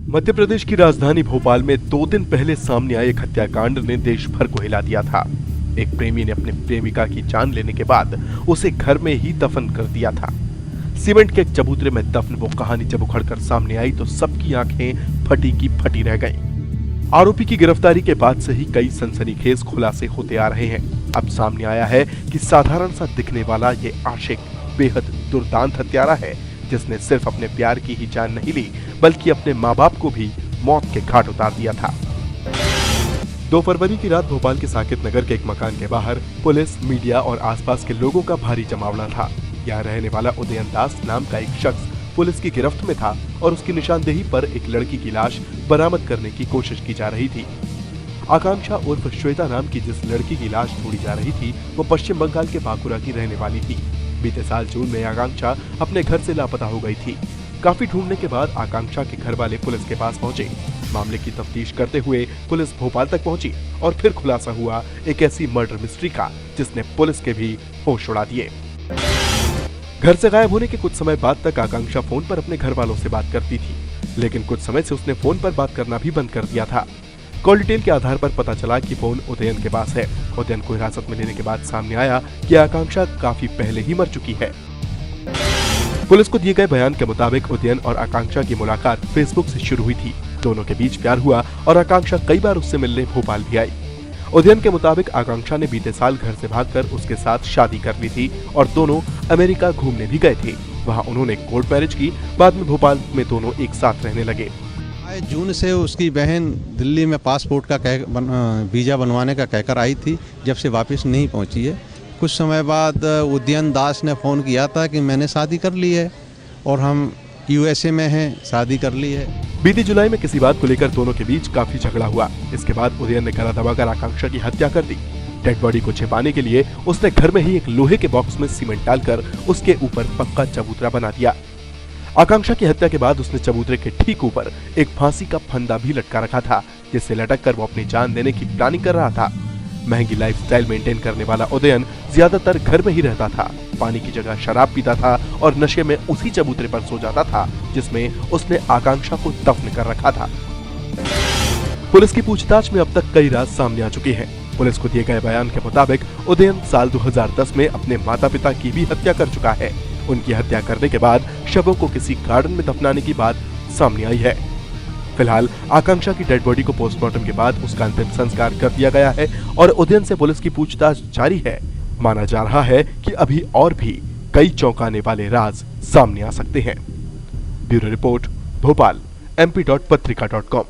मध्य प्रदेश की राजधानी भोपाल में 2 दिन पहले सामने आए एक हत्याकांड ने देश भर को हिला दिया था। एक प्रेमी ने अपने प्रेमिका की जान लेने के बाद उसे घर में ही दफन कर दिया था। सीमेंट के एक चबूतरे में दफन वो कहानी जब उखड़कर सामने आई तो सबकी आंखें फटी की फटी रह गईं। आरोपी की गिरफ्तारी के बाद से ही कई सनसनीखेज खुलासे होते आ रहे हैं। अब सामने आया है कि साधारण सा दिखने वाला ये आशिक बेहद दुर्दांत हत्यारा है, जिसने सिर्फ अपने प्यार की ही जान नहीं ली बल्कि अपने माँ बाप को भी मौत के घाट उतार दिया था। 2 फरवरी की रात भोपाल के साकेत नगर के एक मकान के बाहर पुलिस, मीडिया और आसपास के लोगों का भारी जमावड़ा था। यहाँ रहने वाला उदयन दास नाम का एक शख्स पुलिस की गिरफ्त में था और उसकी निशानदेही पर एक लड़की की लाश बरामद करने की कोशिश की जा रही थी। आकांक्षा उर्फ श्वेता नाम की जिस लड़की की लाश ढूंढी जा रही थी वो पश्चिम बंगाल के बांकुरा की रहने वाली थी। बीते साल जून में आकांक्षा अपने घर से लापता हो गई थी। काफी ढूंढने के बाद आकांक्षा के घर वाले पुलिस के पास पहुंचे। मामले की तफ्तीश करते हुए पुलिस भोपाल तक पहुंची और फिर खुलासा हुआ एक ऐसी मर्डर मिस्ट्री का जिसने पुलिस के भी होश उड़ा दिए। घर से गायब होने के कुछ समय बाद तक आकांक्षा फोन पर अपने घर वालों से बात करती थी, लेकिन कुछ समय से उसने फोन पर बात करना भी बंद कर दिया था। कॉल डिटेल के आधार पर पता चला कि फोन उदयन के पास है। उदयन को हिरासत में लेने के बाद सामने आया कि आकांक्षा काफी पहले ही मर चुकी है। पुलिस को दिए गए बयान के मुताबिक उदयन और आकांक्षा की मुलाकात फेसबुक से शुरू हुई थी। दोनों के बीच प्यार हुआ और आकांक्षा कई बार उससे मिलने भोपाल भी आई। उदयन के मुताबिक आकांक्षा ने बीते साल घर से भागकर उसके साथ शादी कर ली थी और दोनों अमेरिका घूमने भी गए थे। वहां उन्होंने कोर्ट मैरिज की। बाद में भोपाल में दोनों एक साथ रहने लगे। जून से उसकी बहन दिल्ली में पासपोर्ट का वीज़ा बनवाने का कहकर आई थी, जब से वापस नहीं पहुंची है। कुछ समय बाद उदयन दास ने फ़ोन किया था कि मैंने शादी कर ली है और हम यूएसए में हैं, शादी कर ली है। बीती जुलाई में किसी बात को लेकर दोनों के बीच काफी झगड़ा हुआ। इसके बाद उदयन ने गला दबाकर आकांक्षा की हत्या कर दी। डेड बॉडी को छिपाने के लिए उसने घर में ही एक लोहे के बॉक्स में सीमेंट डालकर उसके ऊपर पक्का चबूतरा बना दिया। आकांक्षा की हत्या के बाद उसने चबूतरे के ठीक ऊपर एक फांसी का फंदा भी लटका रखा था, जिससे लटककर वो अपनी जान देने की प्लानिंग कर रहा था। महंगी लाइफस्टाइल मेंटेन करने वाला उदयन ज्यादातर घर में ही रहता था। पानी की जगह शराब पीता था और नशे में उसी चबूतरे पर सो जाता था जिसमें उसने आकांक्षा को दफन कर रखा था। पुलिस की पूछताछ में अब तक कई राज सामने आ चुके हैं। पुलिस को दिए गए बयान के मुताबिक उदयन साल 2010 में अपने माता पिता की भी हत्या कर चुका है। उनकी हत्या करने के बाद शवों को किसी गार्डन में दफनाने की बात सामने आई है। फिलहाल आकांक्षा की डेड बॉडी को पोस्टमार्टम के बाद उसका अंतिम संस्कार कर दिया गया है और उदयन से पुलिस की पूछताछ जारी है। माना जा रहा है कि अभी और भी कई चौंकाने वाले राज सामने आ सकते हैं। Bureau report, Bhopal, mp.patrika.com।